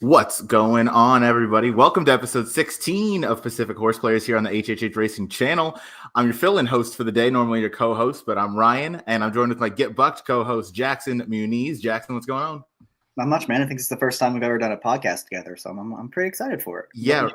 What's going on, everybody? Welcome to episode 16 of Pacific Horseplayers here on the HHH Racing channel. I'm your fill-in host for the day, normally your co-host, but I'm Ryan, and I'm joined with my Get Bucked co-host, Jackson Muniz. Jackson, what's going on? Not much, man. I think it's the first time we've ever done a podcast together, so I'm pretty excited for it. Yeah,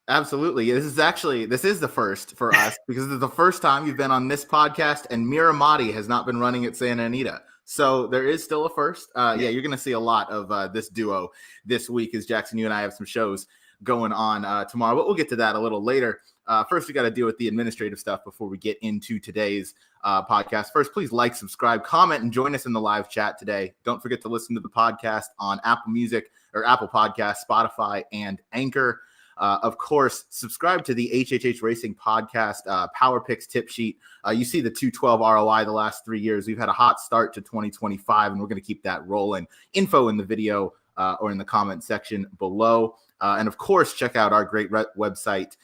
absolutely. This is the first for us because it's the first time you've been on this podcast, and Meagher has not been running at Santa Anita. So there is still a first. You're going to see a lot of this duo this week as Jackson, you and I have some shows going on tomorrow, but we'll get to that a little later. First, we got to deal with the administrative stuff before we get into today's podcast. First, please like, subscribe, comment, and join us in the live chat today. Don't forget to listen to the podcast on Apple Music or Apple Podcasts, Spotify, and Anchor. Of course, subscribe to the HHH Racing Podcast Power Picks tip sheet. You see the 212 ROI the last 3 years. We've had a hot start to 2025, and we're going to keep that rolling. Info in the video or in the comment section below. And of course, check out our great website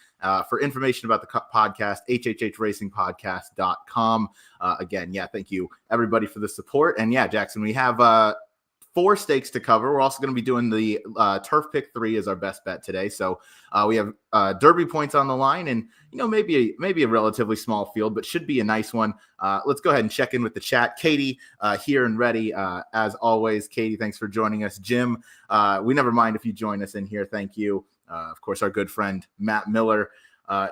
for information about the podcast, hhhracingpodcast.com. Again, thank you, everybody, for the support. And Jackson, we have 4 stakes to cover. We're also going to be doing the Turf Pick 3 as our best bet today. So we have Derby points on the line, and maybe a relatively small field, but should be a nice one. Let's go ahead and check in with the chat. Katie here and ready as always. Katie, thanks for joining us. Jim, we never mind if you join us in here. Thank you. Of course, our good friend Matt Miller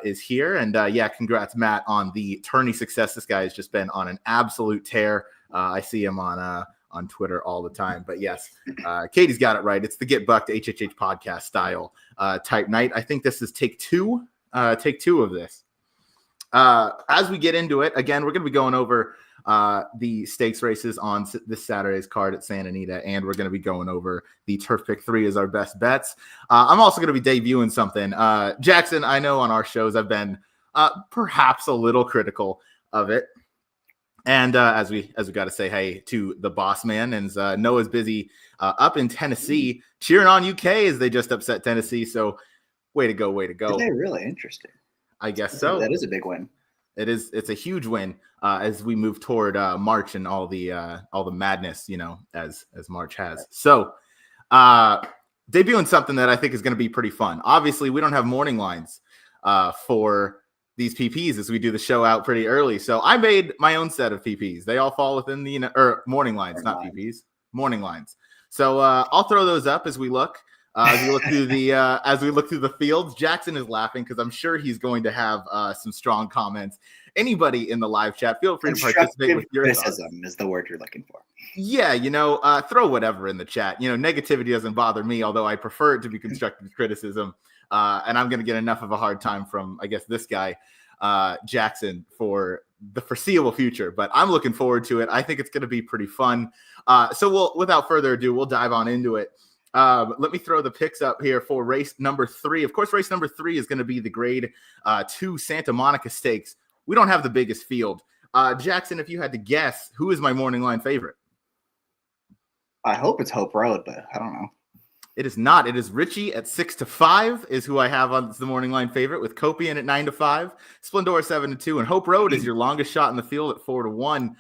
is here, and congrats, Matt, on the tourney success. This guy has just been on an absolute tear. I see him on Twitter all the time. But yes, Katie's got it right. It's the Get Bucked HHH podcast style type night. I think this is take two of this. As we get into it, again, we're going to be going over the stakes races on this Saturday's card at Santa Anita, and we're going to be going over the Turf Pick 3 as our best bets. I'm also going to be debuting something. Jackson, I know on our shows I've been perhaps a little critical of it. And as we got to say hey to the boss man, and Noah's busy up in Tennessee cheering on UK as they just upset Tennessee. So way to go. They're really interesting. I guess so. That is a big win. It's a huge win as we move toward March and all the madness, as March has. So debuting something that I think is going to be pretty fun. Obviously, we don't have morning lines for these PPs as we do the show out pretty early. So I made my own set of PPs. They all fall within the morning lines, not PPs, morning lines. So I'll throw those up as we look. As we look through the fields. Jackson is laughing because I'm sure he's going to have some strong comments. Anybody in the live chat, feel free to participate with your criticism thoughts. Is the word you're looking for. Yeah, throw whatever in the chat. Negativity doesn't bother me, although I prefer it to be constructive criticism. And I'm going to get enough of a hard time from, I guess, this guy, Jackson, for the foreseeable future. But I'm looking forward to it. I think it's going to be pretty fun. So without further ado, we'll dive on into it. Let me throw the picks up here for race number 3. Of course, race number 3 is going to be the grade 2 Santa Monica Stakes. We don't have the biggest field. Jackson, if you had to guess, who is my morning line favorite? I hope it's Hope Road, but I don't know. It is not. It is Richie at 6-5 is who I have on the morning line favorite, with Copian at 9-5, Splendor 7-2, and Hope Road is your longest shot in the field at 4-1.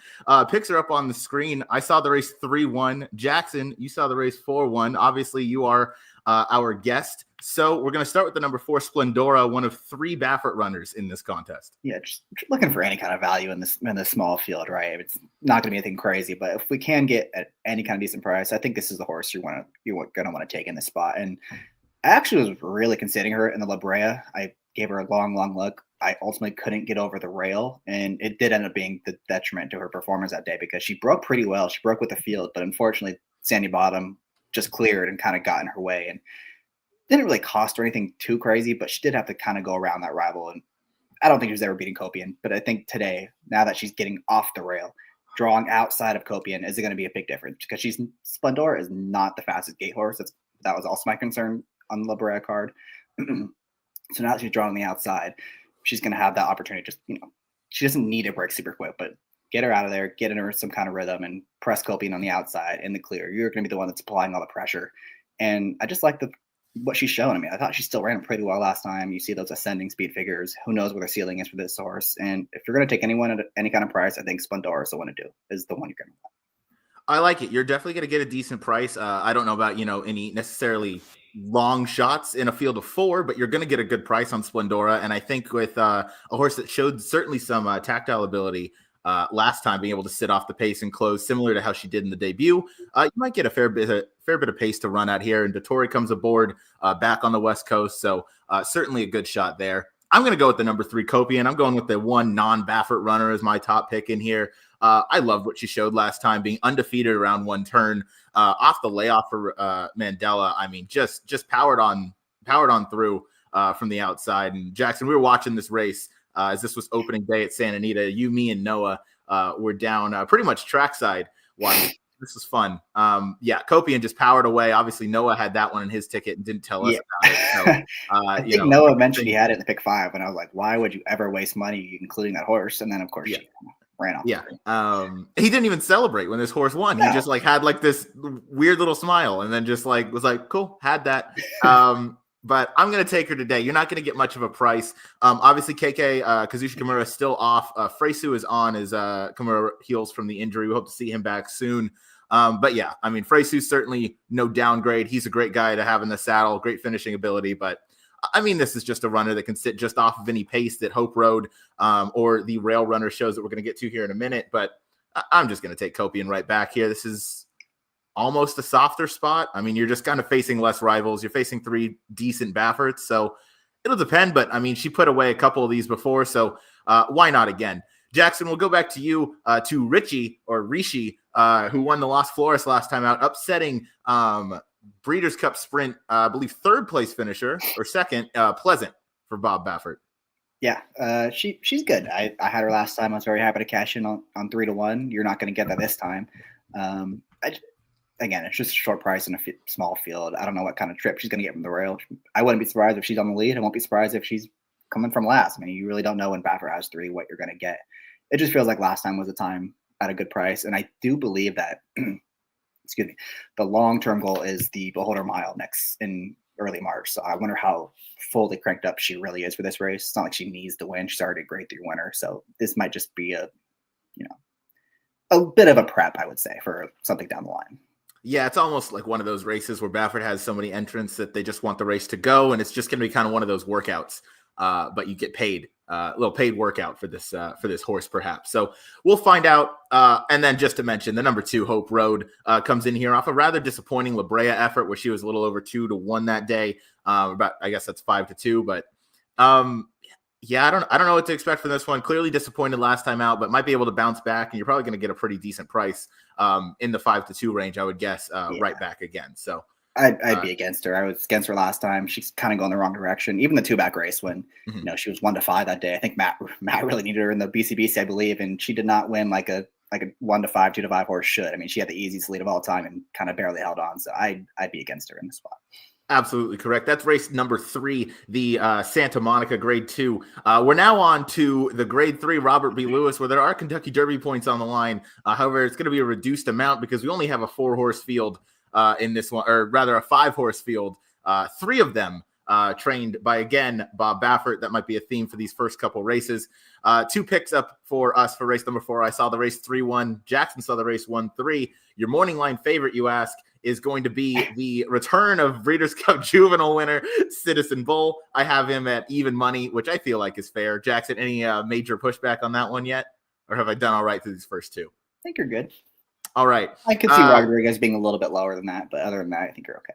Picks are up on the screen. I saw the race 3-1. Jackson, you saw the race 4-1. Obviously, you are our guest. So we're going to start with the number 4, Splendora, one of 3 Baffert runners in this contest. Yeah, just looking for any kind of value in this small field, right? It's not going to be anything crazy, but if we can get at any kind of decent price, I think this is the horse you're going to want to take in this spot. And I actually was really considering her in the La Brea. I gave her a long look. I ultimately couldn't get over the rail, and it did end up being the detriment to her performance that day because she broke pretty well. She broke with the field, but unfortunately, Sandy Bottom just cleared and kind of got in her way. And didn't really cost her anything too crazy, but she did have to kind of go around that rival. And I don't think she was ever beating Copian, but I think today, now that she's getting off the rail, drawing outside of Copian is going to be a big difference because Splendor is not the fastest gate horse. That was also my concern on the La Brea card. So now that she's drawing the outside, she's going to have that opportunity. She doesn't need to break super quick, but get her out of there, get in her some kind of rhythm and press Copian on the outside in the clear. You're going to be the one that's applying all the pressure. And I just like what she's shown. I mean, I thought she still ran pretty well last time. You see those ascending speed figures. Who knows where the ceiling is for this horse? And if you're going to take anyone at any kind of price, I think Splendor is the one you're going to want. I like it. You're definitely going to get a decent price. I don't know about, any necessarily long shots in a field of 4, but you're going to get a good price on Splendora. And I think with a horse that showed certainly some tactile ability last time, being able to sit off the pace and close, similar to how she did in the debut, you might get a fair bit of pace to run at here. And Dottori comes aboard back on the West Coast. So certainly a good shot there. I'm going to go with the number 3 Copian. I'm going with the one non-Baffert runner as my top pick in here. I loved what she showed last time, being undefeated around one turn off the layoff for Mandela. I mean, just powered on through from the outside. And Jackson, we were watching this race as this was opening day at Santa Anita. You, me, and Noah were down pretty much trackside watching. This was fun. Copian just powered away. Obviously, Noah had that one in his ticket and didn't tell us about it. So, I think Noah mentioned he had it in the pick 5, and I was like, why would you ever waste money including that horse? And then, of course, she ran off. Yeah. He didn't even celebrate when this horse won. He just had this weird little smile and then just was like, cool, had that. But I'm going to take her today. You're not going to get much of a price. Obviously, KK Kazushi Kimura is still off. Freysu is on as Kimura heals from the injury. We hope to see him back soon. But yeah, I mean, Freysu's certainly no downgrade. He's a great guy to have in the saddle, great finishing ability. But I mean, this is just a runner that can sit just off of any pace that Hope Road or the Rail Runner shows that we're going to get to here in a minute. But I'm just going to take Copian right back here. This is almost a softer spot. I mean, you're just kind of facing less rivals. You're facing 3 decent Bafferts. So it'll depend. But I mean, she put away a couple of these before. So why not again? Jackson, we'll go back to you, to Richie or Rishi, who won the Las Flores last time out, upsetting Breeders' Cup Sprint, I believe 3rd place finisher or 2nd, Pleasant for Bob Baffert. Yeah, she's good. I had her last time. I was very happy to cash in on 3-1. You're not going to get that this time. Again, it's just a short price in a small field. I don't know what kind of trip she's going to get from the rail. I wouldn't be surprised if she's on the lead. I won't be surprised if she's coming from last. I mean, you really don't know when Baffert has 3 what you're going to get. It just feels like last time was a time at a good price. And I do believe that, excuse me, the long-term goal is the Beholder Mile next in early March. So I wonder how fully cranked up she really is for this race. It's not like she needs to win. She's already a grade 3 winner. So this might just be a bit of a prep, I would say, for something down the line. Yeah, it's almost like one of those races where Baffert has so many entrants that they just want the race to go. And it's just going to be kind of one of those workouts. But you get paid, a little paid workout for this horse, perhaps. So we'll find out. And then just to mention, the number 2 Hope Road comes in here off a rather disappointing La Brea effort where she was a little over 2-1 that day. About, I guess that's 5-2, but I don't know what to expect from this one. Clearly disappointed last time out, but might be able to bounce back. And you're probably going to get a pretty decent price in the 5-2 range, I would guess, right back again. So. I'd be against her. I was against her last time. She's kind of going the wrong direction. Even the 2-back race when she was 1-5 that day. I think Matt really needed her in the BCBC, I believe, and she did not win like a 1-5, 2-5 horse should. I mean, she had the easiest lead of all time and kind of barely held on. So I'd be against her in this spot. Absolutely correct. That's race number 3, the Santa Monica Grade 2. We're now on to the Grade 3 Robert B. Lewis, where there are Kentucky Derby points on the line. However, it's going to be a reduced amount because we only have a 4-horse field in this one, or rather a 5-horse field, 3 of them trained by, again, Bob Baffert. That might be a theme for these first couple races. 2 picks up for us for race number 4. I saw the race 3-1. Jackson saw the race 1-3. Your morning line favorite, you ask, is going to be the return of Breeders' Cup Juvenile winner, Citizen Bull. I have him at even money, which I feel like is fair. Jackson, any major pushback on that one yet? Or have I done all right through these first 2? I think you're good. All right. I could see Rodriguez being a little bit lower than that, but other than that, I think you're okay.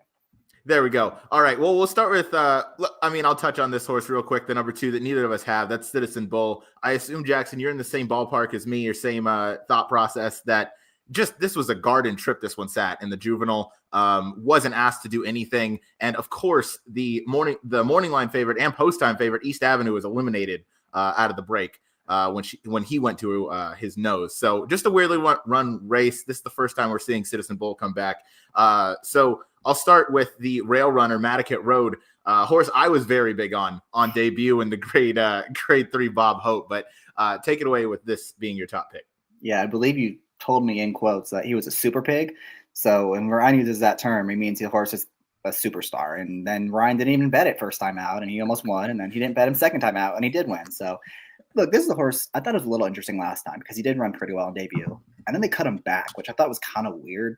There we go. All right. Well, we'll start with, I'll touch on this horse real quick. The number 2 that neither of us have, that's Citizen Bull. I assume, Jackson, you're in the same ballpark as me, your same thought process that just this was a garden trip. This one sat in the juvenile, wasn't asked to do anything. And of course, the morning line favorite and post time favorite, East Avenue, was eliminated out of the break. When he went to his nose. So just a weirdly run race. This is the first time we're seeing Citizen Bull come back. So I'll start with the rail runner, Matticat Road, horse I was very big on debut in the grade 3 Bob Hope, but take it away with this being your top pick. Yeah, I believe you told me in quotes that he was a super pig. So when Ryan uses that term, it means the horse is a superstar. And then Ryan didn't even bet it first time out and he almost won. And then he didn't bet him second time out and he did win. So look, this is a horse I thought it was a little interesting last time because he did run pretty well on debut. and then they cut him back, which I thought was kind of weird.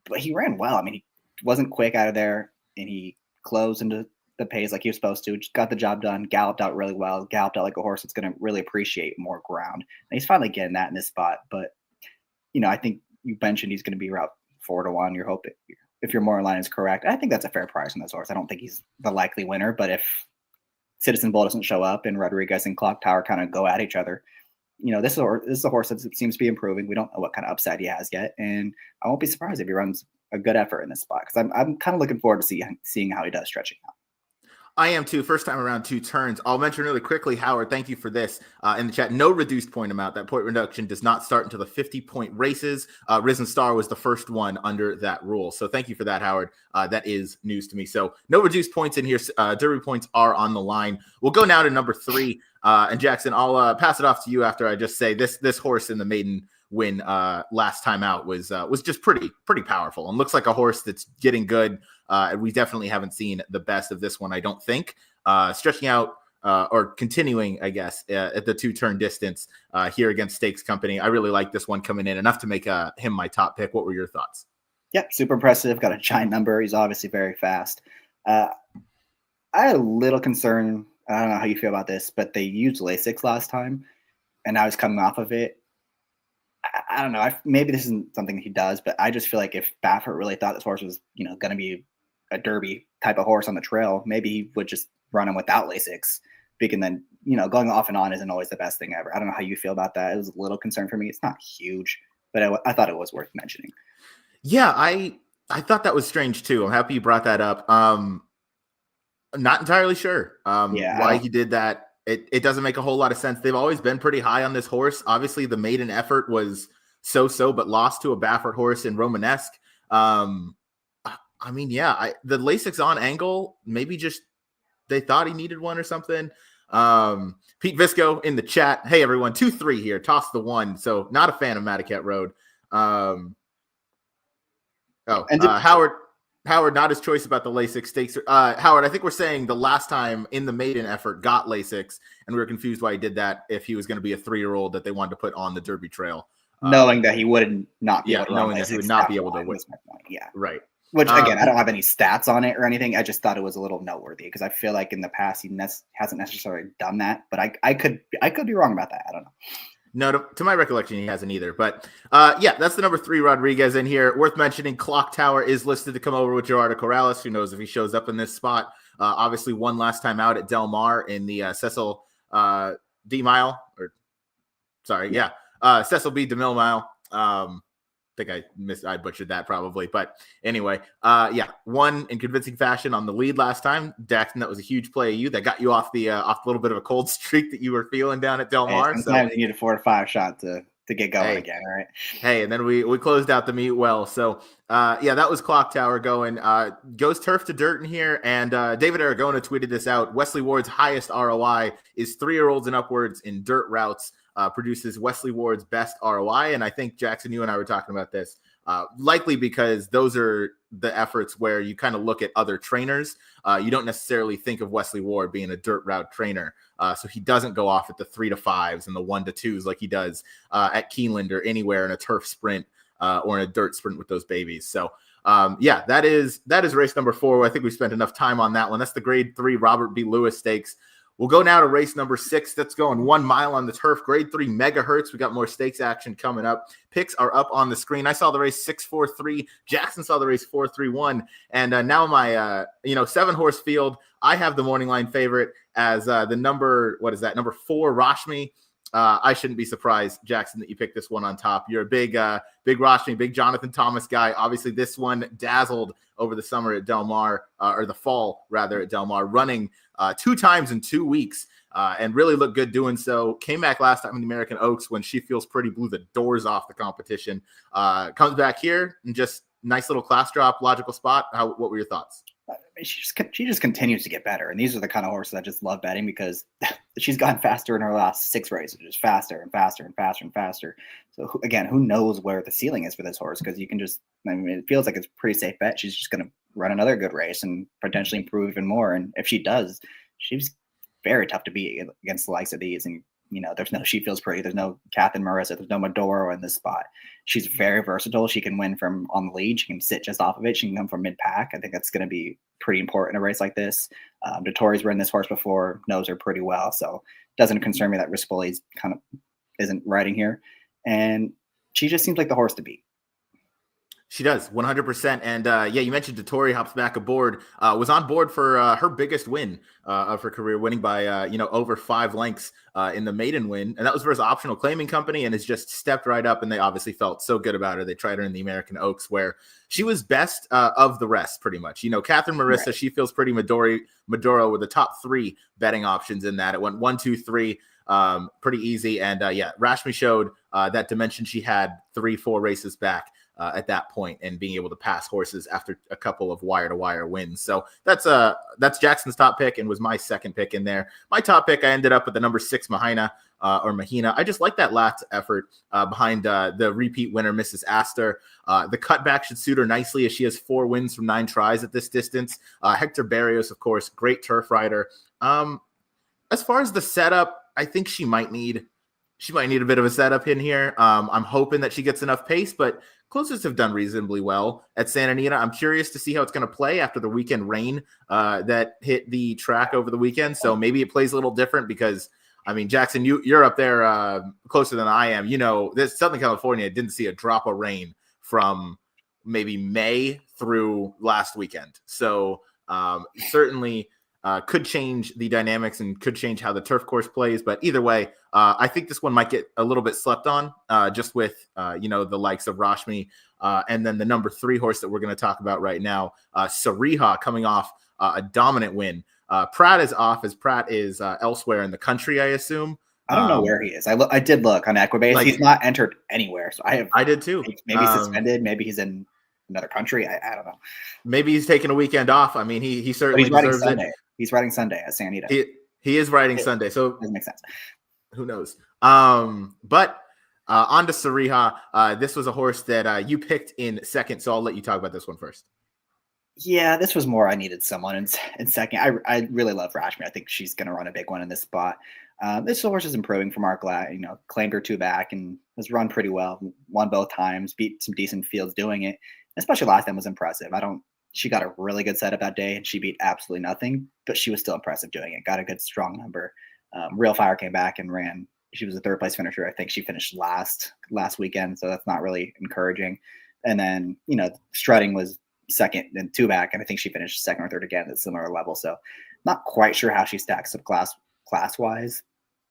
But he ran well. I mean, he wasn't quick out of there, and he closed into the pace like he was supposed to. Just got the job done. Galloped out really well. Galloped out like a horse that's going to really appreciate more ground. And he's finally getting that in this spot. But I think you mentioned he's going to be around 4-1. You're hoping, if your moral line is correct, I think that's a fair price on this horse. I don't think he's the likely winner, but if Citizen Bull doesn't show up and Rodriguez and Clock Tower kind of go at each other, this is a horse that seems to be improving. We don't know what kind of upside he has yet, and I won't be surprised if he runs a good effort in this spot, because I'm kind of looking forward to seeing how he does stretching out. I am too. First time around 2 turns. I'll mention really quickly, Howard, thank you for this in the chat. No reduced point amount. That point reduction does not start until the 50-point races. Risen Star was the first one under that rule. So thank you for that, Howard. That is news to me. So no reduced points in here. Derby points are on the line. We'll go now to number 3. And Jackson, I'll pass it off to you after I just say this horse in the maiden win last time out was just pretty powerful and looks like a horse that's getting good. We definitely haven't seen the best of this one, I don't think. Stretching out or continuing, I guess, at the 2-turn distance here against Stakes Company. I really like this one coming in enough to make him my top pick. What were your thoughts? Yeah, super impressive. Got a giant number. He's obviously very fast. I had a little concern. I don't know how you feel about this, but they used Lasix last time, and now he's coming off of it. I don't know. Maybe this isn't something he does, but I just feel like if Baffert really thought this horse was, going to be a Derby type of horse on the trail, maybe he would just run him without Lasix. And then, going off and on isn't always the best thing ever. I don't know how you feel about that. It was a little concern for me. It's not huge, but I thought it was worth mentioning. Yeah, I thought that was strange too. I'm happy you brought that up. Not entirely sure why he did that. It doesn't make a whole lot of sense. They've always been pretty high on this horse. Obviously, the maiden effort was so-so, but lost to a Baffert horse in Romanesque. The Lasix on angle, maybe just they thought he needed one or something. Pete Visco in the chat. Hey, everyone, 2-3 here. Toss the 1. So not a fan of Madaket Road. Howard, not his choice about the Lasix stakes. Howard, I think we're saying the last time in the maiden effort got Lasix, and we were confused why he did that if he was going to be a 3-year-old that they wanted to put on the Derby trail. Knowing that he would not be able to knowing that he would not be able to win. Yeah. Right. Which, again, I don't have any stats on it or anything. I just thought it was a little noteworthy because I feel like in the past he hasn't necessarily done that. But I could be wrong about that. I don't know. No, to my recollection, he hasn't either. But that's the number 3 Rodriguez in here. Worth mentioning, Clock Tower is listed to come over with Gerardo Corrales. Who knows if he shows up in this spot? Obviously, won last time out at Del Mar in the Cecil D Mile. Cecil B. DeMille Mile. I think I butchered that probably. But anyway, won in convincing fashion on the lead last time. Jackson, that was a huge play of you. That got you off the little bit of a cold streak that you were feeling down at Del Mar. Sometimes you need a 4 to 5 shot to get going again, right? Hey, and then we closed out the meet well. So, that was Clock Tower going. Goes turf to dirt in here. And David Aragona tweeted this out. Wesley Ward's highest ROI is 3-year-olds and upwards in dirt routes. Produces Wesley Ward's best ROI. And I think, Jackson, you and I were talking about this, likely because those are the efforts where you kind of look at other trainers. You don't necessarily think of Wesley Ward being a dirt route trainer. So he doesn't go off at the 3 to 5s and the 1 to 2s like he does at Keeneland or anywhere in a turf sprint or in a dirt sprint with those babies. So that is race number 4. I think we spent enough time on that one. That's the grade 3 Robert B. Lewis Stakes. We'll go now to race number 6. That's going 1 mile on the turf. Grade 3 megahertz. We got more stakes action coming up. Picks are up on the screen. I saw the race 6-4-3. Jackson saw the race 4-3-1. And now my 7-horse field, I have the morning line favorite as the number 4 Rashmi. I shouldn't be surprised, Jackson, that you picked this one on top. You're a big Rashmi, big Jonathan Thomas guy. Obviously, this one dazzled over the summer at Del Mar, or the fall rather at Del Mar, running 2 times in 2 weeks and really looked good doing so. Came back last time in the American Oaks when She Feels Pretty blew the doors off the competition. Comes back here and just nice little class drop, logical spot. What were your thoughts? She just continues to get better, and these are the kind of horses I just love betting because she's gotten faster in her last 6 races, just faster and faster and faster and faster. So again, who knows where the ceiling is for this horse? Because you can it feels like it's a pretty safe bet. She's just going to run another good race and potentially improve even more. And if she does, she's very tough to beat against the likes of these. And there's no She Feels Pretty, there's no Catherine Marissa, there's no Medoro in this spot. She's very versatile. She can win from on the lead. She can sit just off of it. She can come from mid-pack. I think that's going to be pretty important in a race like this. Vittori's ridden this horse before, knows her pretty well, so it doesn't concern me that Rispoli's kind of isn't riding here. And she just seems like the horse to beat. She does, 100%. And you mentioned Dettori hops back aboard, was on board for her biggest win of her career, winning by, over 5 lengths in the maiden win. And that was versus Optional Claiming Company, and has just stepped right up. And they obviously felt so good about her. They tried her in the American Oaks, where she was best of the rest, pretty much. Catherine Marissa, right. She Feels Pretty, Medoro were the top 3 betting options in that. It went 1, 2, 3. Pretty easy. And Rashmi showed that dimension she had 3-4 races back at that point, and being able to pass horses after a couple of wire-to-wire wins. So that's Jackson's top pick, and was my second pick in there. My top pick, I ended up with the number 6 Mahina. I just like that last effort behind the repeat winner, Mrs. Astor. The cutback should suit her nicely, as she has 4 wins from 9 tries at this distance. Hector Barrios, of course, great turf rider. As far as the setup, I think she might need a bit of a setup in here. I'm hoping that she gets enough pace, but closest have done reasonably well at Santa Anita. I'm curious to see how it's going to play after the weekend rain that hit the track over the weekend. So maybe it plays a little different, because, Jackson, you're up there closer than I am. This Southern California didn't see a drop of rain from maybe May through last weekend. So certainly could change the dynamics and could change how the turf course plays. But either way, I think this one might get a little bit slept on, just with, the likes of Rashmi, and then the number 3 horse that we're going to talk about right now, Sariha, coming off a dominant win. Pratt is off, as Pratt is elsewhere in the country, I assume. I don't know where he is. I did look on Equibase. He's not entered anywhere. So I did too. Maybe he's suspended. Maybe he's in another country. I don't know. Maybe he's taking a weekend off. He certainly deserves it. He's riding Sunday at Santa Anita. He is riding Sunday, so doesn't make sense. Who knows? But on to Sariha. This was a horse that you picked in second, so I'll let you talk about this one first. Yeah, this was more I needed someone in second. I really love Rashmi. I think she's going to run a big one in this spot. This horse is improving from Arclat. Claimed her 2 back and has run pretty well. Won both times. Beat some decent fields doing it. Especially last time was impressive. She got a really good setup that day, and she beat absolutely nothing, but she was still impressive doing it. Got a good strong number. Real Fire came back and ran. She was a 3rd place finisher. I think she finished last weekend, so that's not really encouraging. And then, Strutting was second and 2 back, and I think she finished 2nd or 3rd again at a similar level. So not quite sure how she stacks up class wise,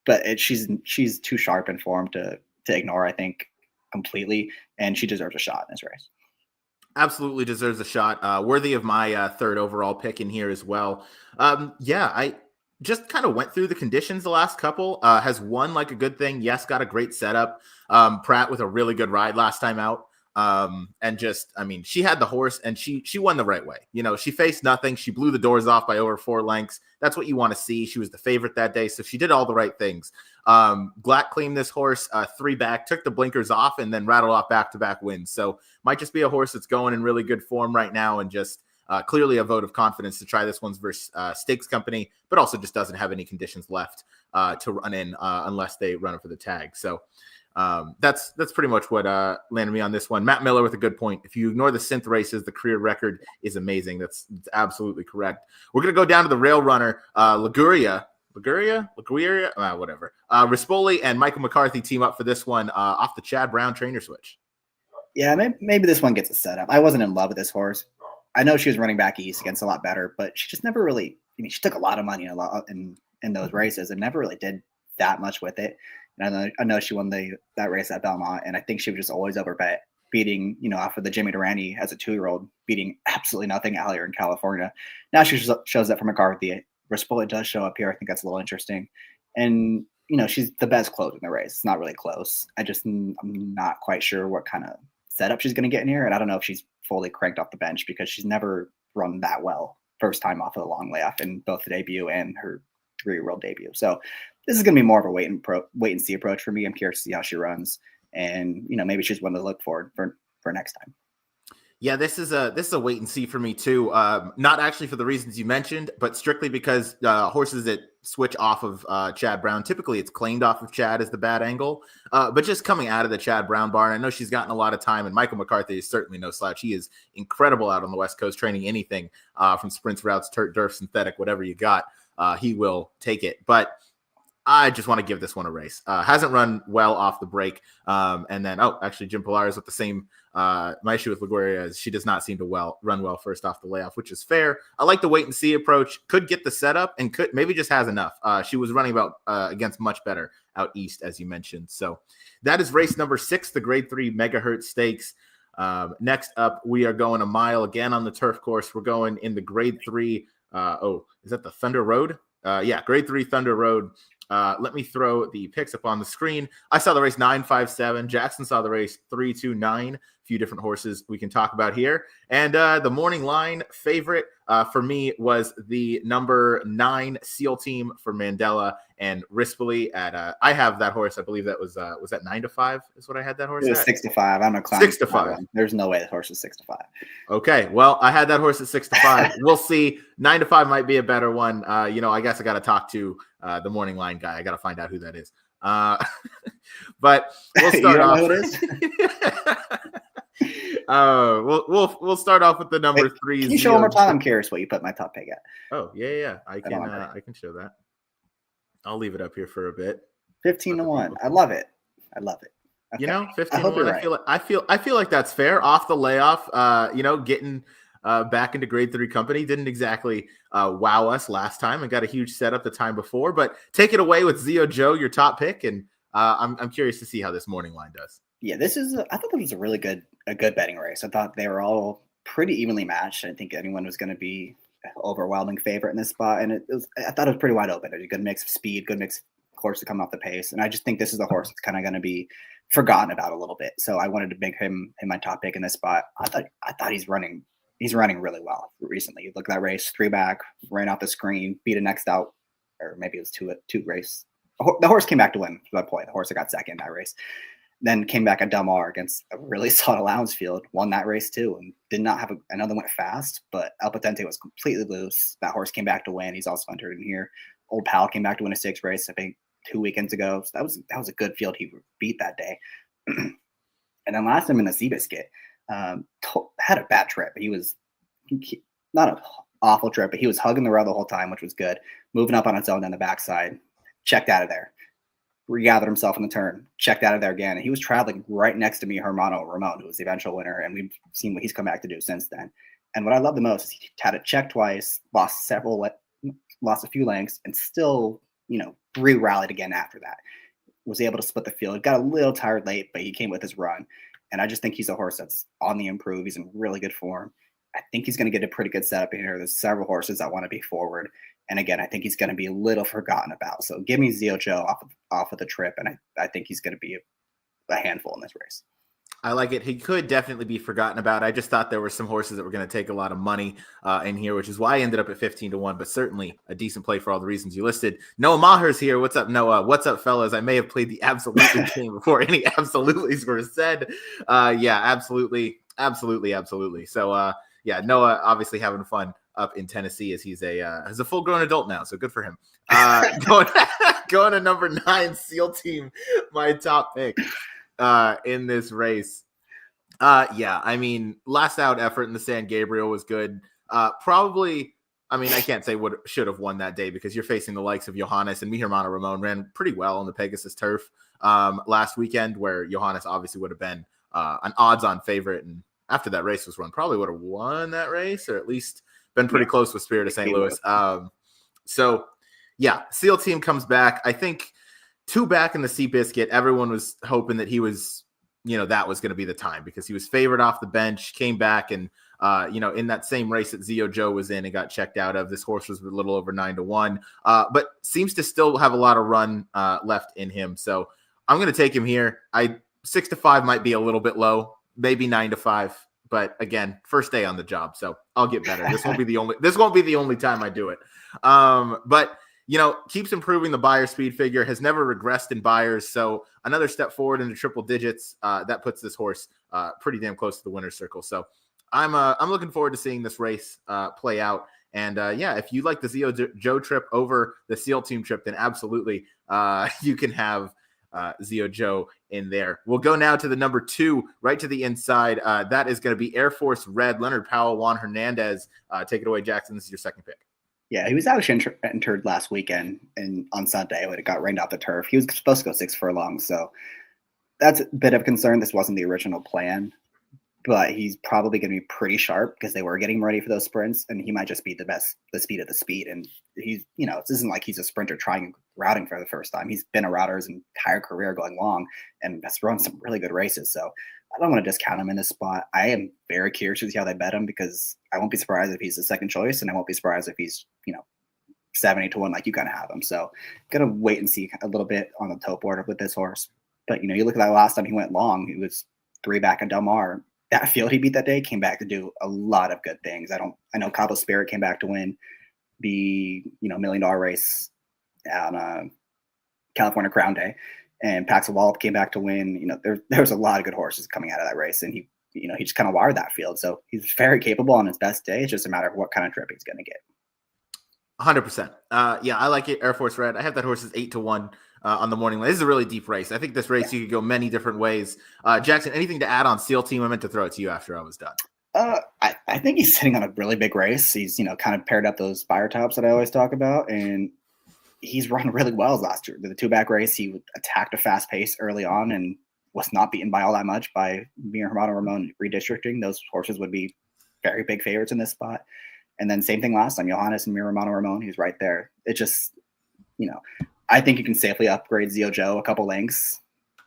but she's too sharp in form to ignore, I think, completely, and she deserves a shot in this race. Absolutely deserves a shot. Worthy of my 3rd overall pick in here as well. I just kind of went through the conditions the last couple. Has won like a good thing. Yes, got a great setup. Pratt with a really good ride last time out. And just, she had the horse, and she won the right way. She faced nothing. She blew the doors off by over 4 lengths. That's what you want to see. She was the favorite that day, so she did all the right things. Glatt claimed this horse 3 back, took the blinkers off, and then rattled off back-to-back wins. So might just be a horse that's going in really good form right now, and just clearly a vote of confidence to try this one's versus Stakes Company, but also just doesn't have any conditions left to run in unless they run it for the tag. So that's pretty much what landed me on this one. Matt Miller with a good point. If you ignore the synth races, the career record is amazing. That's absolutely correct. We're going to go down to the rail runner, Liguria, whatever. Rispoli and Michael McCarthy team up for this one off the Chad Brown trainer switch. Yeah, maybe this one gets a setup. I wasn't in love with this horse. I know she was running back east against a lot better, but she just never really, she took a lot of money in those races and never really did that much with it. And I know she won that race at Belmont, and I think she was just always overbet, beating, off of the Jimmy Durante as a 2-year-old, beating absolutely nothing out here in California. Now she shows up for McCarthy. Rispoli does show up here. I think that's a little interesting. And, she's the best close in the race. It's not really close. I'm not quite sure what kind of setup she's going to get in here. And I don't know if she's fully cranked off the bench, because she's never run that well first time off of the long layoff in both the debut and her 3-year-old debut. So this is going to be more of a wait and see approach for me. I'm curious to see how she runs, and maybe she's one to look for next time. Yeah, this is a wait and see for me too. Not actually for the reasons you mentioned, but strictly because horses that switch off of Chad Brown, typically it's claimed off of Chad as the bad angle. But just coming out of the Chad Brown barn, I know she's gotten a lot of time, and Michael McCarthy is certainly no slouch. He is incredible out on the West Coast, training anything from sprints, routes, turf, synthetic, whatever you got. He will take it. But I just want to give this one a race. Hasn't run well off the break. And then, actually, Jim Pilares with the same. My issue with LaGuardia is she does not seem to run well first off the layoff, which is fair. I like the wait and see approach. Could get the setup and could maybe just has enough. She was running against much better out east, as you mentioned. So that is race number 6, the Grade 3 Megahertz Stakes. Next up, we are going a mile again on the turf course. We're going in the Grade 3. Is that the Thunder Road? Grade 3 Thunder Road. Let me throw the picks up on the screen. I saw the race 957. Jackson saw the race 329. A few different horses we can talk about here. And the morning line favorite for me was the number 9 SEAL Team for Mandela and Rispoli at I have that horse. I believe that was that 9-5 is what I had that horse. It was at? 6-5. I'm a clown. 6-5. There's no way the horse was 6-5. Okay, well, I had that horse at 6-5. We'll see. 9-5 might be a better one. I guess I got to talk to the morning line guy. I got to find out who that is. But we'll start off. Know who it is? We'll start off with the number 3. Can you show one more time? I'm curious what you put my top pick at. Oh yeah. I can show that. I'll leave it up here for a bit. 15-1. I love it. Okay. 15-1. I feel like that's fair off the layoff. Getting back into Grade 3 company didn't exactly wow us last time and got a huge setup the time before. But take it away with Zio Joe, your top pick, and I'm curious to see how this morning line does. Yeah, I thought this was a really good betting race. I thought they were all pretty evenly matched. I think anyone was going to be overwhelming favorite in this spot, and I thought it was pretty wide open. It was a good mix of speed, good mix of horse to come off the pace, and I just think this is a horse that's kind of going to be forgotten about a little bit. So I wanted to make him in my top pick in this spot. I thought he's running really well recently. You look at that race, 3 back, ran off the screen, beat a next out, or maybe it was two race. The horse came back to win. To that point, the horse that got second in that race. Then came back at Del Mar against a really solid allowance field, won that race too, and did not have another went fast, but El Potente was completely loose. That horse came back to win. He's also entered in here. Old Pal came back to win a 6 race, I think 2 weekends ago. So that was a good field he beat that day. And then last time in the Seabiscuit, had a bad trip. He was not an awful trip, but he was hugging the rail the whole time, which was good. Moving up on its own down the backside, checked out of there. Regathered himself in the turn, checked out of there again. And he was traveling right next to me, Hermano Ramon, who was the eventual winner. And we've seen what he's come back to do since then. And what I love the most is he had it checked twice, lost a few lengths, and still, re-rallied again after that. Was able to split the field. Got a little tired late, but he came with his run. And I just think he's a horse that's on the improve. He's in really good form. I think he's going to get a pretty good setup in here. There's several horses that want to be forward. And again, I think he's going to be a little forgotten about. So give me Zio Joe off of the trip. And I think he's going to be a handful in this race. I like it. He could definitely be forgotten about. I just thought there were some horses that were going to take a lot of money in here, which is why I ended up at 15-1, but certainly a decent play for all the reasons you listed. Noah Maher's here. What's up, Noah? What's up, fellas? I may have played the absolutely game before any absolutely's were said. Absolutely. So, Noah obviously having fun up in Tennessee as he's a full-grown adult now, so good for him. Going to number 9, SEAL Team, my top pick in this race. Last out effort in the San Gabriel was good. Probably, I can't say what should have won that day because you're facing the likes of Johannes, and Meagher Ramon ran pretty well on the Pegasus turf last weekend, where Johannes obviously would have been an odds-on favorite, and after that race was run, probably would have won that race, or at least been pretty close with Spirit of St. Louis. SEAL Team comes back. I think 2 back in the Seabiscuit, everyone was hoping that he was, that was going to be the time because he was favored off the bench, came back, and, in that same race that Zio Joe was in and got checked out of, this horse was a little over 9-1, but seems to still have a lot of run left in him. So I'm going to take him here. 6-5 might be a little bit low, maybe 9-5. But again, first day on the job, so I'll get better. This won't be the only time I do it. But keeps improving the Beyer speed figure, has never regressed in Beyers. So another step forward into triple digits. That puts this horse pretty damn close to the winner's circle. So I'm looking forward to seeing this race play out. And yeah, if you like the Zio Joe trip over the SEAL team trip, then absolutely you can have Zio Joe in there. We'll go now to the number 2, right to the inside. That is going to be Air Force Red, Leonard Powell, Juan Hernandez. Take it away, Jackson. This is your second pick. Yeah, he was actually entered last weekend and on Sunday when it got rained off the turf. He was supposed to go 6 furlongs, so that's a bit of concern. This wasn't the original plan, but he's probably going to be pretty sharp because they were getting him ready for those sprints, and he might just be the speed of the speed. And he's, it isn't like he's a sprinter trying routing for the first time. He's been a router his entire career going long and has run some really good races. So I don't want to discount him in this spot. I am very curious to see how they bet him because I won't be surprised if he's the second choice, and I won't be surprised if he's, 70-1 like you kind of have him. So gonna wait and see a little bit on the tote board with this horse. But you look at that last time he went long, he was 3 back in Del Mar. That field he beat that day came back to do a lot of good things. I know Cabo Spirit came back to win the $1 million race on California Crown Day, and Pax Wallop came back to win. There's a lot of good horses coming out of that race, and he just kind of wired that field. So he's very capable on his best day. It's just a matter of what kind of trip he's going to get. 100%. Yeah, I like it. Air Force Red. I have that horse as 8-1 on the morning line. This is a really deep race. I think this race you could go many different ways. Jackson, anything to add on SEAL team? I meant to throw it to you after I was done. I think he's sitting on a really big race. He's kind of paired up those fire tops that I always talk about, and he's run really well last year. The 2-back race, he attacked a fast pace early on and was not beaten by all that much by Meagher, Hermano Ramon redistricting. Those horses would be very big favorites in this spot. And then same thing last time, Johannes and Meagher, Hermano Ramon, he's right there. It just, I think you can safely upgrade Zio Joe a couple lengths.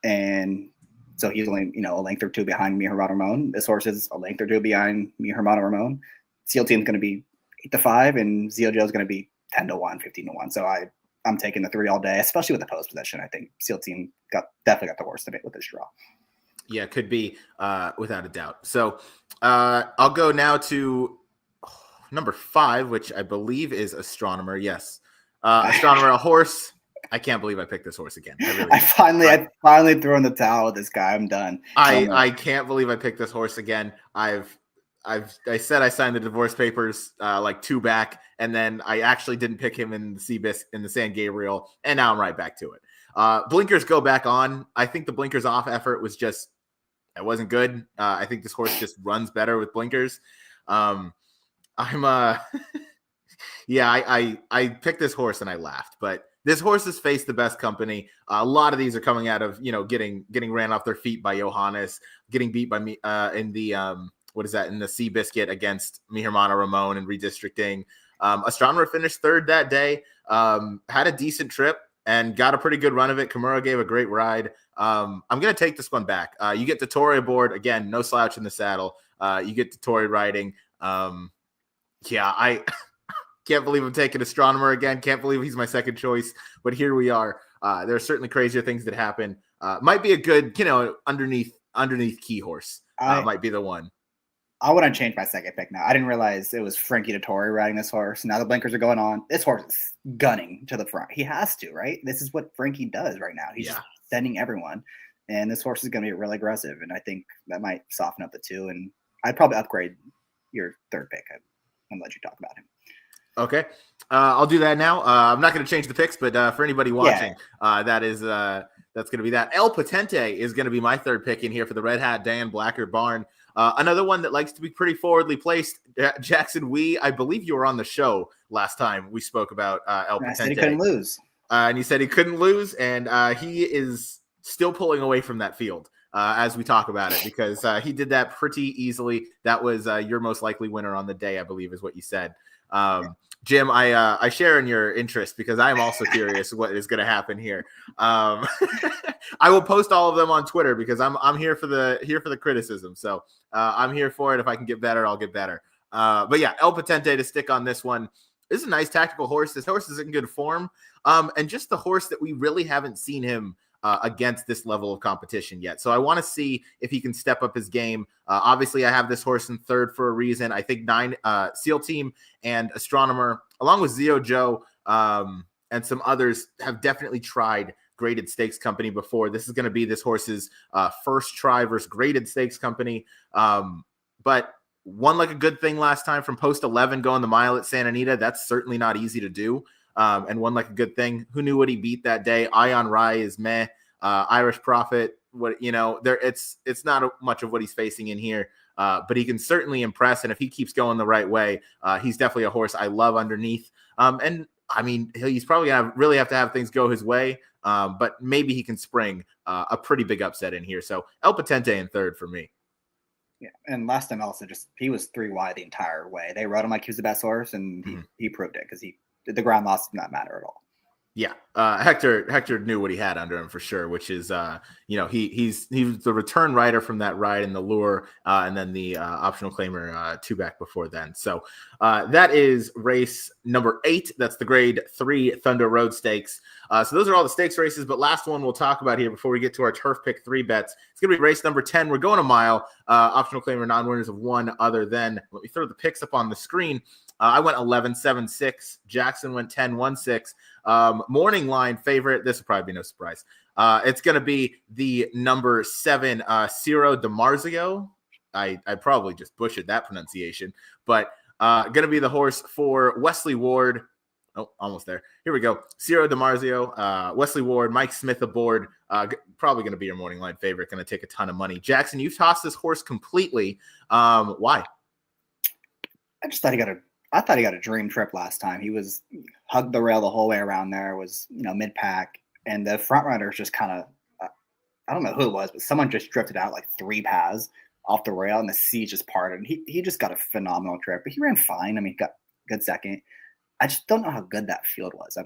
And so he's only, a length or 2 behind Meagher, Hermano Ramon. This horse is a length or 2 behind Meagher, Hermano Ramon. SEAL team's going to be 8-5, and Zio Joe's going to be 10-1, 15-1. So I'm taking the 3 all day, especially with the post position. I think SEAL team definitely got the horse to make with this draw. Yeah, could be without a doubt. So I'll go now to number 5, which I believe is Astronomer. Yes. Astronomer, a horse. I can't believe I picked this horse again. I finally threw in the towel with this guy. I'm done. I can't believe I picked this horse again. I said I signed the divorce papers like 2 back, and then I actually didn't pick him in the Seabisc in the San Gabriel, and now I'm right back to it. Blinkers go back on. I think the blinkers off effort was just, it wasn't good. I think this horse just runs better with blinkers. I picked this horse and I laughed, but this horse has faced the best company. A lot of these are coming out of, getting ran off their feet by Johannes, getting beat by me in the in the Seabiscuit against Mi Hermano Ramon and redistricting. Astronomer finished 3rd that day, had a decent trip and got a pretty good run of it. Kimura gave a great ride. I'm going to take this one back. You get the Torrey aboard. Again, no slouch in the saddle. You get the Torrey riding. I can't believe I'm taking Astronomer again. Can't believe he's my second choice. But here we are. There are certainly crazier things that happen. Might be a good, underneath key horse. Might be the one. I want to change my second pick now. I didn't realize it was Frankie Dettori riding this horse. Now the blinkers are going on. This horse is gunning to the front. He has to, right? This is what Frankie does right now. He's just sending everyone. And this horse is going to be really aggressive. And I think that might soften up the 2. And I'd probably upgrade your 3rd pick. I'm going to let you talk about him. Okay. I'll do that now. I'm not going to change the picks, but for anybody watching, that's going to be that. El Potente is going to be my 3rd pick in here for the Red Hat Dan Blacker Barn. Another one that likes to be pretty forwardly placed. Jackson, I believe you were on the show last time we spoke about El Potente. I said he couldn't lose. And you said he couldn't lose, and he is still pulling away from that field as we talk about it, because he did that pretty easily. That was your most likely winner on the day, I believe is what you said. Jim, I share in your interest because I am also curious what is going to happen here. I will post all of them on Twitter because I'm here for the criticism. So I'm here for it. If I can get better, I'll get better. But yeah, El Potente to stick on this one. This is a nice tactical horse. This horse is in good form. And just the horse that we really haven't seen him against this level of competition yet. So I want to see if he can step up his game. Obviously, I have this horse in 3rd for a reason. I think 9 SEAL Team and Astronomer, along with Zio Joe and some others, have definitely tried graded stakes company before. This is going to be this horse's first try versus graded stakes company. But won like a good thing last time from post 11 going the mile at Santa Anita. That's certainly not easy to do. And won like a good thing. Who knew what he beat that day? Ion Rye is meh. Irish Prophet, it's not much of what he's facing in here. But he can certainly impress. And if he keeps going the right way, he's definitely a horse I love underneath. And I mean, he's probably going to really have to have things go his way. But maybe he can spring a pretty big upset in here. So El Patente in third for me. Yeah. And last time also he was 3 wide the entire way. They rode him like he was the best horse, and he proved it because the ground loss did not matter at all. Yeah, Hector knew what he had under him for sure, which is he was the return rider from that ride in the Lure, and then the optional claimer 2 back before then. So that is race number 8. That's the Grade 3 Thunder Road Stakes. So those are all the stakes races, but last one we'll talk about here before we get to our turf pick 3 bets. It's gonna be race number 10. We're going a mile. Optional claimer non-winners of 1 other than. Let me throw the picks up on the screen. I went 11-7-6. Jackson went 10-1-6. Morning line favorite. This will probably be no surprise. It's going to be the number 7, Ciro DiMarzio. I probably just butchered that pronunciation, but going to be the horse for Wesley Ward. Oh, almost there. Here we go. Ciro DiMarzio, Wesley Ward, Mike Smith aboard. Probably going to be your morning line favorite. Going to take a ton of money. Jackson, you've tossed this horse completely. Why? I just thought I thought he got a dream trip last time. He hugged the rail the whole way around there, was, mid pack, and the front runners just kind of, I don't know who it was, but someone just drifted out like 3 paths off the rail, and the sea just parted. And he just got a phenomenal trip, but he ran fine. I mean, got a good second. I just don't know how good that field was.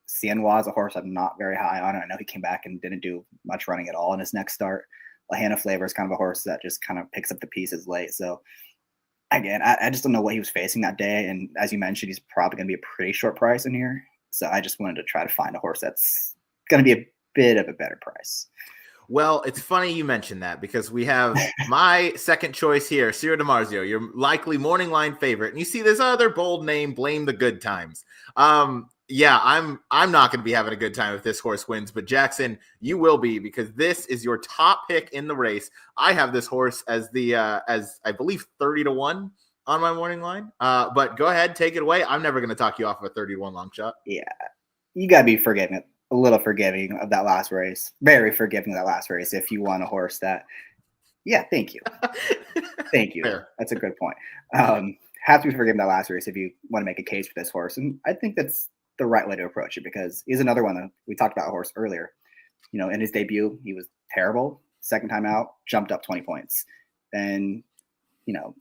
Siennois is a horse I'm not very high on. I know he came back and didn't do much running at all in his next start. Lahana Flavor is kind of a horse that just kind of picks up the pieces late. So again, I just don't know what he was facing that day. And as you mentioned, he's probably going to be a pretty short price in here. So I just wanted to try to find a horse that's going to be a bit of a better price. Well, it's funny you mentioned that because we have my second choice here, Ciro DiMarzio, your likely morning line favorite. And you see this other bold name, Blame the Good Times. Yeah, I'm not going to be having a good time if this horse wins, but Jackson, you will be, because this is your top pick in the race. I have this horse as as I believe 30-1 on my morning line. But go ahead, take it away. I'm never going to talk you off of a 31 long shot. Yeah, you got to be a little forgiving of that last race. Very forgiving of that last race if you want a horse that. Yeah, thank you. Thank you. Fair. That's a good point. Have to be forgiving that last race if you want to make a case for this horse, and I think that's the right way to approach it, because he's another one that we talked about a horse earlier. In his debut, he was terrible. Second time out, jumped up 20 points. Then,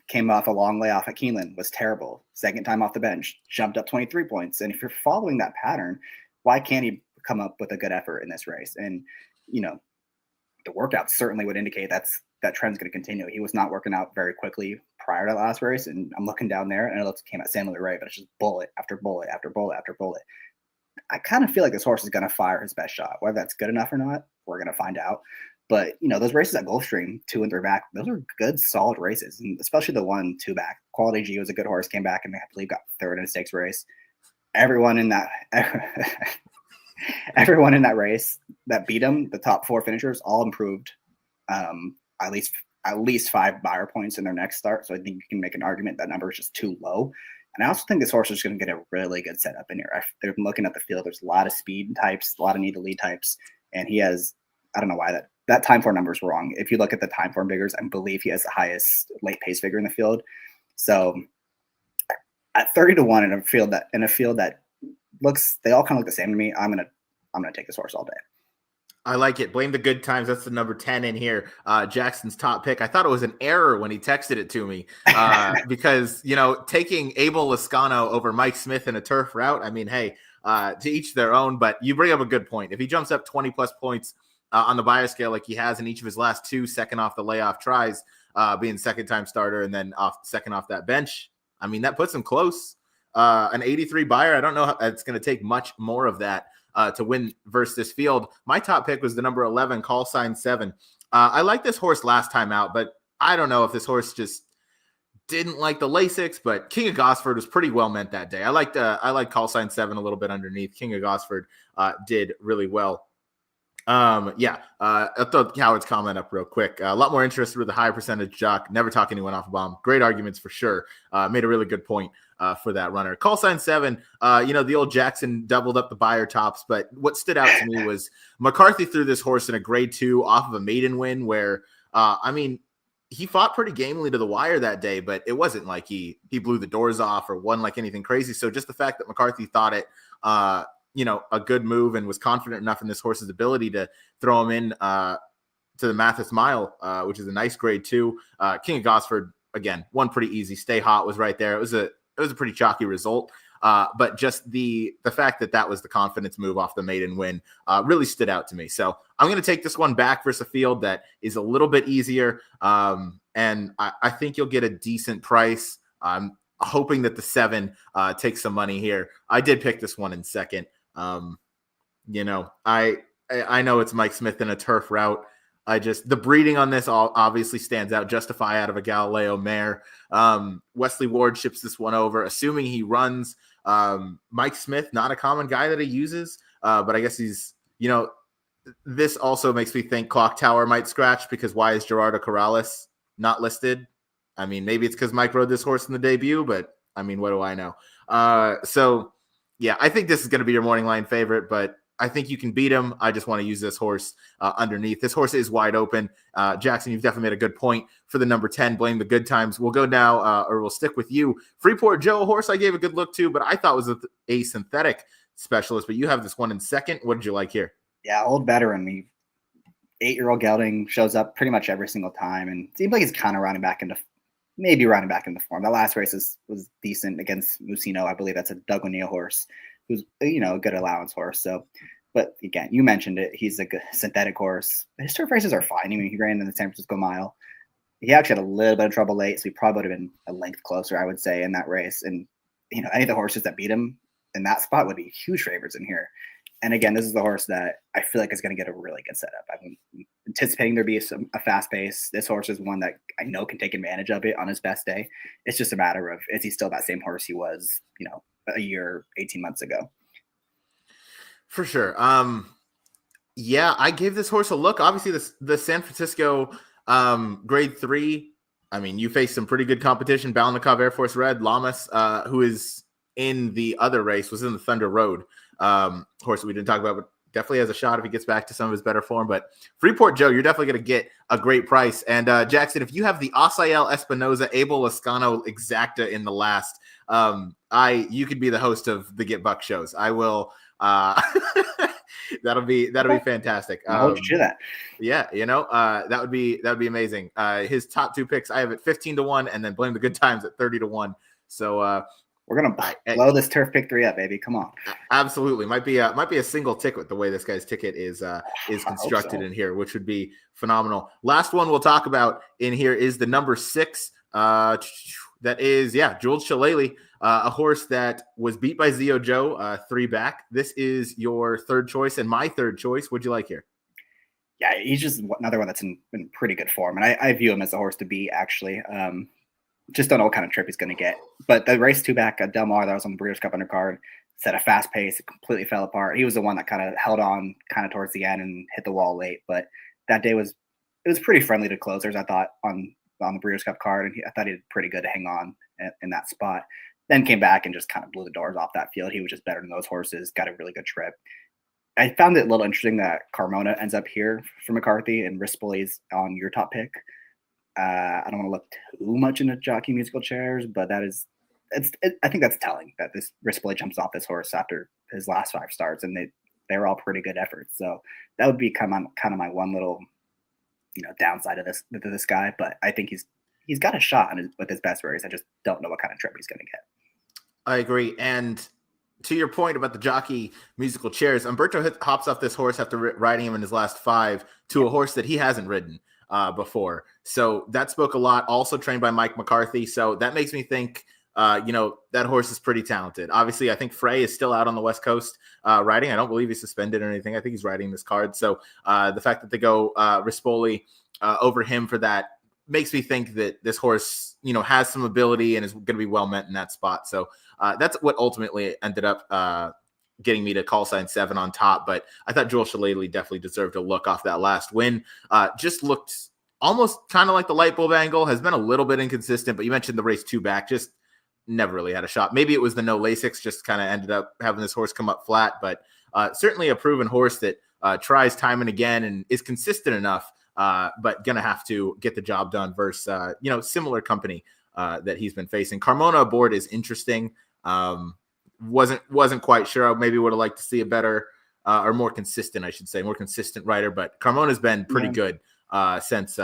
came off a long layoff at Keeneland, was terrible. Second time off the bench, jumped up 23 points. And if you're following that pattern, why can't he come up with a good effort in this race? And, the workout certainly would indicate that trend's going to continue. He was not working out very quickly prior to that last race, and I'm looking down there, and it came at San Luis Rey, but it's just bullet after bullet after bullet after bullet. I kind of feel like this horse is going to fire his best shot. Whether that's good enough or not, we're going to find out. But, those races at Gulfstream, 2 and 3 back, those are good, solid races, and especially the 1-2 back. Quality G was a good horse, came back, and I believe got 3rd in a stakes race. Everyone in that race that beat him, the top 4 finishers, all improved at least 5 buyer points in their next start. So I think you can make an argument that number is just too low. And I also think this horse is going to get a really good setup in here. They're looking at the field. There's a lot of speed types, a lot of need to lead types. And he has, I don't know why that time form number is wrong. If you look at the time form figures, I believe he has the highest late pace figure in the field. So at 30-1 in a field that looks, they all kind of look the same to me, I'm gonna take this horse all day. I like it. Blame the Good Times. That's the number 10 in here. Jackson's top pick. I thought it was an error when he texted it to me because, taking Abel Lascano over Mike Smith in a turf route, I mean, hey, to each their own, but you bring up a good point. If he jumps up 20 plus points on the buyer scale like he has in each of his last 2 second off the layoff tries, being second time starter and then second off that bench, I mean, that puts him close. An 83 buyer, I don't know how it's going to take much more of that to win versus this field. My top pick was the number 11, Call Sign 7. I liked this horse last time out, but I don't know if this horse just didn't like the Lasix, but King of Gosford was pretty well meant that day. I liked Call Sign 7 a little bit underneath. King of Gosford did really well. I'll throw Howard's comment up real quick. A lot more interested with a higher percentage jock. Never talk anyone off a bomb. Great arguments for sure. Made a really good point for that runner. Call sign 7. The old Jackson doubled up the buyer tops, but what stood out to me was McCarthy threw this horse in a grade 2 off of a maiden win where, he fought pretty gamely to the wire that day, but it wasn't like he blew the doors off or won like anything crazy. So just the fact that McCarthy thought it, a good move and was confident enough in this horse's ability to throw him in to the Mathis Mile, which is a nice grade 2. King of Gosford, again, won pretty easy. Stay Hot was right there. It was a pretty chalky result. But just the fact that was the confidence move off the maiden win really stood out to me. So I'm going to take this one back versus a field that is a little bit easier. And I think you'll get a decent price. I'm hoping that the 7 takes some money here. I did pick this one in second. I know it's Mike Smith in a turf route. The breeding on this obviously stands out. Justify out of a Galileo mare. Wesley Ward ships this one over, assuming he runs. Mike Smith, not a common guy that he uses, but I guess he's, this also makes me think Clock Tower might scratch because why is Gerardo Corrales not listed? I mean, maybe it's because Mike rode this horse in the debut, but I mean, what do I know? I think this is going to be your morning line favorite, but I think you can beat him. I just want to use this horse underneath. This horse is wide open. Jackson, you've definitely made a good point for the number 10. Blame the Good Times. We'll go now, or we'll stick with you. Freeport Joe, a horse I gave a good look to, but I thought was a synthetic specialist. But you have this one in second. What did you like here? Yeah, old veteran. 8-year-old gelding shows up pretty much every single time, and it seems like he's kind of rounding back into form. The last race was decent against Musino. I believe that's a Doug O'Neill horse, who's a good allowance horse. So, but again, you mentioned it. He's a good synthetic horse. His turf races are fine. I mean, he ran in the San Francisco Mile. He actually had a little bit of trouble late, so he probably would have been a length closer, I would say, in that race. And any of the horses that beat him in that spot would be huge favorites in here. And again, this is the horse that I feel like is going to get a really good setup. I'm anticipating there be a fast pace. This horse is one that I know can take advantage of it on his best day. It's just a matter of, is he still that same horse he was, a year, 18 months ago? For sure. I gave this horse a look. Obviously, the San Francisco grade 3. I mean, you faced some pretty good competition. Balnikov Air Force Red, Lamas, who is in the other race, was in the Thunder Road. Horse that we didn't talk about, but definitely has a shot if he gets back to some of his better form. But Freeport Joe, you're definitely going to get a great price. And Jackson, if you have the Asael Espinoza Abel Lascano Exacta in the last, you could be the host of the Get Buck shows. I will. That'll be fantastic. I'll hold you to that. Yeah, that would be amazing. His top 2 picks, I have at 15-1, and then Blame the Good Times at 30-1. So we're gonna blow this turf pick 3 up, baby. Come on. Absolutely. Might be a single ticket the way this guy's ticket is constructed in here, which would be phenomenal. Last one we'll talk about in here is the number 6. That is, Jules Shillelagh, a horse that was beat by Zio Joe 3 back. This is your third choice and my third choice. What'd you like here? Yeah, he's just another one that's in pretty good form. And I view him as a horse to beat, actually. Just don't know what kind of trip he's going to get. But the race 2 back at Del Mar, that was on the Breeders' Cup undercard, set a fast pace. It completely fell apart. He was the one that kind of held on kind of towards the end and hit the wall late. But that day was pretty friendly to closers, I thought, on the Breeders' Cup card. And I thought he did pretty good to hang on in that spot. Then came back and just kind of blew the doors off that field. He was just better than those horses, got a really good trip. I found it a little interesting that Carmona ends up here for McCarthy and Rispoley's on your top pick. I don't want to look too much into jockey musical chairs, but I think that's telling that this Rispoley jumps off this horse after his last 5 starts, and they were all pretty good efforts. So that would be kind of my one little, downside of this guy. But I think he's got a shot with his best race. I just don't know what kind of trip he's going to get. I agree. And to your point about the jockey musical chairs, Umberto hops off this horse after riding him in his last 5 to a horse that he hasn't ridden before. So that spoke a lot. Also trained by Mike McCarthy. So that makes me think, that horse is pretty talented. Obviously, I think Frey is still out on the West Coast riding. I don't believe he's suspended or anything. I think he's riding this card. So the fact that they go Rispoli over him for that makes me think that this horse, has some ability and is going to be well met in that spot. So that's what ultimately ended up getting me to call sign 7 on top. But I thought Joel Shillelagh definitely deserved a look off that last win. Just looked almost kind of like the light bulb angle, has been a little bit inconsistent, but you mentioned the race 2 back, just never really had a shot. Maybe it was the no Lasix, just kind of ended up having this horse come up flat, but certainly a proven horse that tries time and again and is consistent enough, but going to have to get the job done versus, similar company that he's been facing. Carmona aboard is interesting. Wasn't quite sure. I maybe would have liked to see a better or more consistent rider, but Carmona's been pretty good since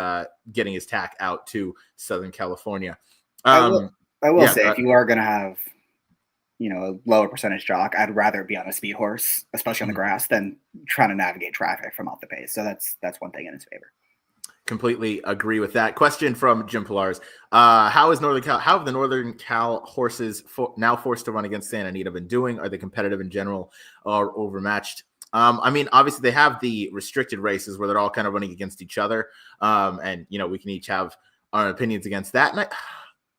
getting his tack out to Southern California. I will say, if you are going to have, a lower percentage jock, I'd rather be on a speed horse, especially on the grass, than trying to navigate traffic from off the pace. So that's one thing in his favor. Completely agree with that. Question from Jim Pillars. How have the Northern Cal horses now forced to run against Santa Anita been doing? Are they competitive in general or overmatched? Obviously they have the restricted races where they're all kind of running against each other. And we can each have our opinions against that. And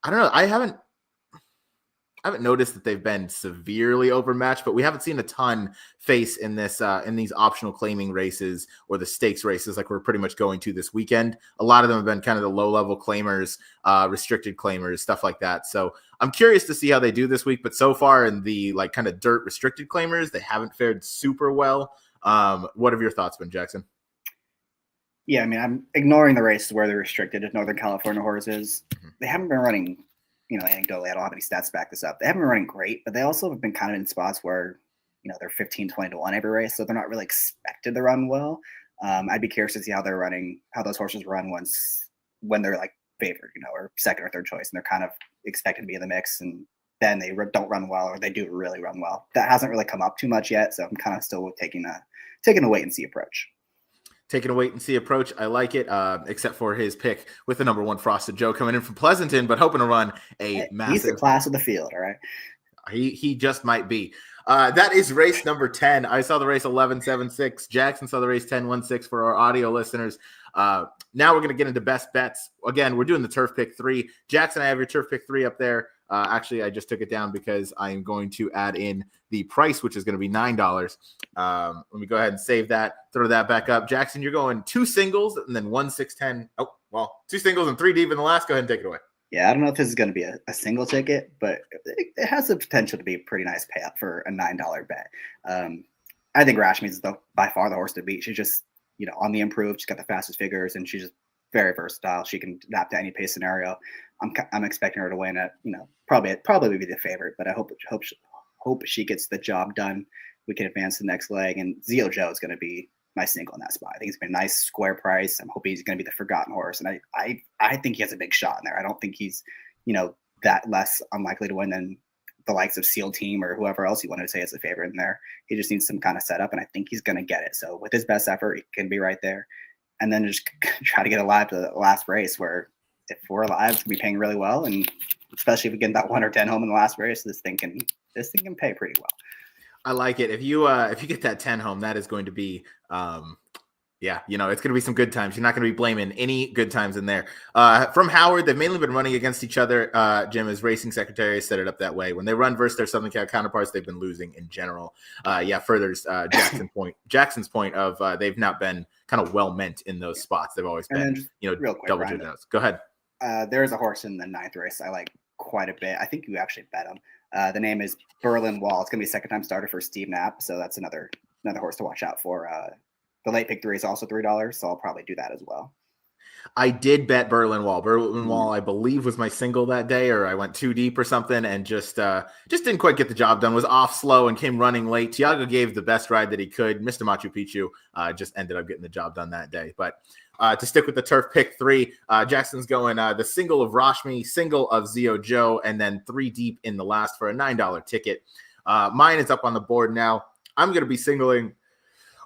I don't know. I haven't noticed that they've been severely overmatched, but we haven't seen a ton face in this in these optional claiming races or the stakes races like we're pretty much going to this weekend. A lot of them have been kind of the low-level claimers, restricted claimers, stuff like that. So I'm curious to see how they do this week, but so far in the kind of dirt restricted claimers, they haven't fared super well. What have your thoughts been, Jackson? Yeah, I'm ignoring the races where they're restricted as Northern California horses. They haven't been running, anecdotally, I don't have any stats to back this up. They haven't been running great, but they also have been kind of in spots where, they're 15, 20 to 1 every race, so they're not really expected to run well. I'd be curious to see how those horses run when they're favored, or second or third choice, and they're kind of expected to be in the mix, and then they don't run well, or they do really run well. That hasn't really come up too much yet, so I'm kind of still taking a wait and see approach. Taking a wait and see approach. I like it, except for his pick with the number 1 Frosted Joe coming in from Pleasanton, but hoping to run a massive. He's the class of the field, all right? He just might be. That is race number 10. I saw the race 11.76. Jackson saw the race 10.16 for our audio listeners. Now we're going to get into best bets. Again, we're doing the Turf Pick 3. Jackson, I have your Turf Pick 3 up there. Actually, I just took it down because I am going to add in the price, which is going to be $9. Let me go ahead and save that, throw that back up. Jackson, you're going 2 singles and then 1 6-10. Oh, well, 2 singles and 3 deep in the last. Go ahead and take it away. Yeah, I don't know if this is going to be a single ticket, but it has the potential to be a pretty nice payout for a $9 bet. I think Rashmi is by far the horse to beat. She's just, on the improve. She's got the fastest figures, and she's just very versatile. She can adapt to any pace scenario. I'm expecting her to win at, probably be the favorite, but I hope she gets the job done. We can advance to the next leg, and Zio Joe is going to be my single in that spot. I think it's been a nice square price. I'm hoping he's going to be the forgotten horse, and I think he has a big shot in there. I don't think he's that less unlikely to win than the likes of SEAL Team or whoever else you wanted to say is a favorite in there. He just needs some kind of setup, and I think he's going to get it. So with his best effort, he can be right there. And then just try to get alive to the last race where if we're alive, we'll be paying really well. And especially if we get that 1 or 10 home in the last race, this thing can pay pretty well. I like it. If you get that 10 home, that is going to be, it's going to be some good times. You're not going to be blaming any good times in there. From Howard, they've mainly been running against each other. Jim, as racing secretary, set it up that way. When they run versus their Southern Cal counterparts, they've been losing in general. Furthers Jackson's point of they've not been kind of well meant in those spots. They've always been, real quick, double digits. Go ahead. There's a horse in the 9th race I like quite a bit. I think you actually bet him. The name is Berlin Wall. It's going to be a second-time starter for Steve Knapp, so that's another horse to watch out for. The late pick 3 is also $3, so I'll probably do that as well. I did bet Berlin Wall. Berlin Wall, I believe, was my single that day, or I went too deep or something, and just didn't quite get the job done. Was off slow and came running late. Tiago gave the best ride that he could. Mr. Machu Picchu just ended up getting the job done that day. But to stick with the Turf Pick 3, Jackson's going the single of Rashmi, single of Zio Joe, and then 3 deep in the last for a $9 ticket. Mine is up on the board now. I'm going to be singling.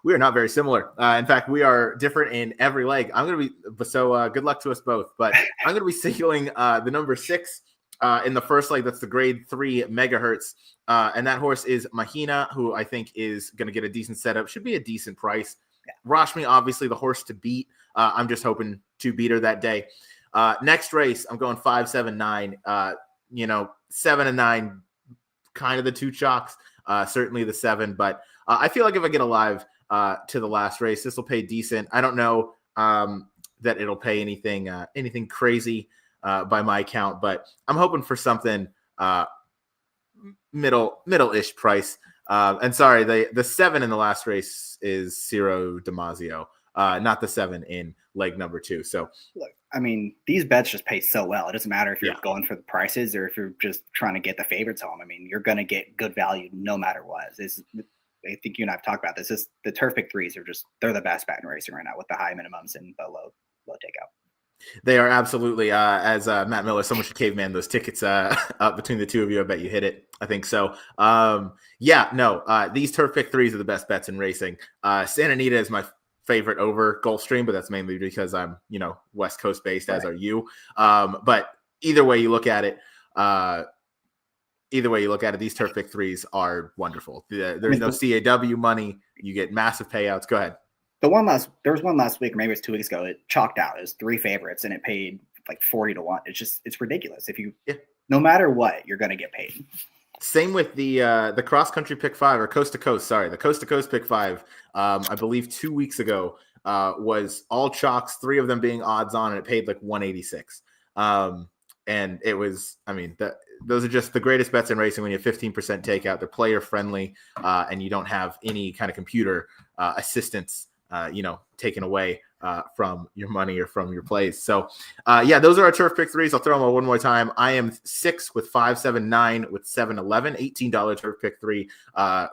We are not very similar. In fact, we are different in every leg. I'm going to be good luck to us both. But I'm going to be singling the number 6 in the first leg. That's the grade 3 megahertz. And that horse is Mahina, who I think is going to get a decent setup. Should be a decent price. Rashmi, obviously the horse to beat. I'm just hoping to beat her that day. Next race, I'm going 5, 7, 9. 7 and 9, kind of the 2 chalks. certainly the 7. But I feel like if I get alive to the last race, this will pay decent. I don't know that it'll pay anything crazy by my count, but I'm hoping for something middle-ish price. And sorry, the 7 in the last race is Ciro Damasio, not the 7 in leg number 2. So look, I mean, these bets just pay so well. It doesn't matter if you're going for the prices or if you're just trying to get the favorites home. I mean, you're going to get good value no matter what. I think you and I have talked about this. The Turf Pick 3s they're the best bet in racing right now with the high minimums and the low takeout. They are absolutely, as Matt Miller, so much caveman, those tickets up between the two of you. I bet you hit it. I think so. These Turf Pick 3s are the best bets in racing. Santa Anita is my favorite over Gulfstream, but that's mainly because I'm, West Coast based, as are you. But either way you look at it, these Turf Pick 3s are wonderful. There's no CAW money. You get massive payouts. Go ahead. There was one last week, or maybe it was 2 weeks ago. It chalked out. It was 3 favorites, and it paid like 40 to 1. It's ridiculous. No matter what, you're going to get paid. Same with the cross country pick 5 or coast to coast. Sorry, the coast to coast pick 5. I believe 2 weeks ago was all chalks, 3 of them being odds on, and it paid like 186. And it was, those are just the greatest bets in racing when you have 15% takeout. They're player friendly, and you don't have any kind of computer assistance, taken away from your money or from your plays. So, those are our Turf Pick 3s. I'll throw them out one more time. I am 6 with 5, 7, 9 with 7, 11, $18 Turf Pick 3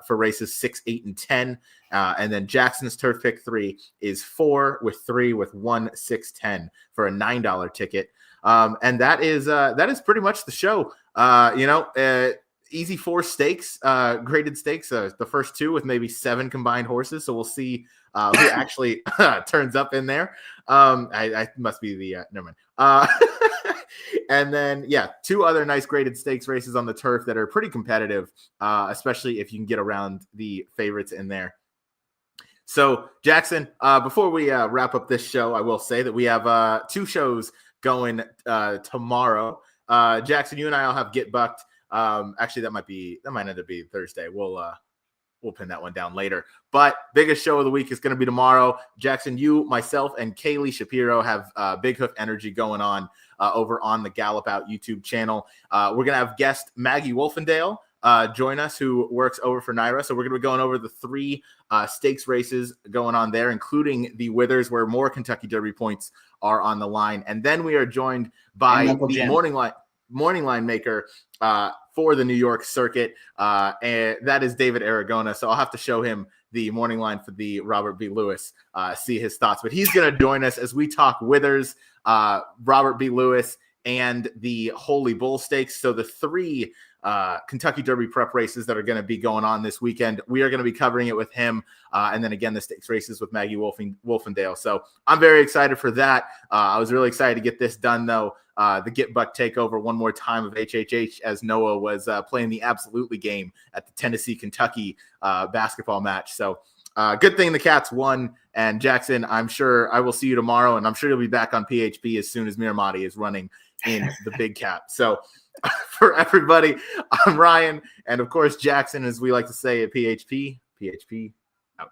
for races 6, 8, and 10. And then Jackson's Turf Pick 3 is 4 with 3 with 1, 6, 10 for a $9 ticket. And that is pretty much the show. Easy 4 stakes, graded stakes, the first 2 with maybe 7 combined horses. So we'll see who actually turns up in there. I must be the never mind. And then 2 other nice graded stakes races on the turf that are pretty competitive, especially if you can get around the favorites in there. So Jackson, before we wrap up this show, I will say that we have 2 shows going tomorrow. Jackson, you and I will have Get Bucked. Actually, that might end up being Thursday. We'll pin that one down later. But biggest show of the week is going to be tomorrow. Jackson, you, myself, and Kaylee Shapiro have Big Hoof Energy going on over on the Gallop Out YouTube channel. We're going to have guest Maggie Wolfendale join us, who works over for Naira. So we're going to be going over the 3 stakes races going on there, including the Withers, where more Kentucky Derby points are on the line. And then we are joined by the morning line maker for the New York circuit, and that is David Aragona. So I'll have to show him the morning line for the Robert B. Lewis, see his thoughts. But he's going to join us as we talk Withers, Robert B. Lewis, and the Holy Bull Stakes. So the 3 Kentucky Derby prep races that are going to be going on this weekend, we are going to be covering it with him. And then again, the stakes races with Maggie Wolfendale. So I'm very excited for that. I was really excited to get this done, though. The Get Buck takeover one more time of HHH, as Noah was playing the Absolutely game at the Tennessee-Kentucky basketball match. So good thing the Cats won. And Jackson, I'm sure I will see you tomorrow, and I'm sure you'll be back on PHP as soon as Miramati is running in the Big Cap. So for everybody, I'm Ryan, and of course Jackson, as we like to say at PHP out.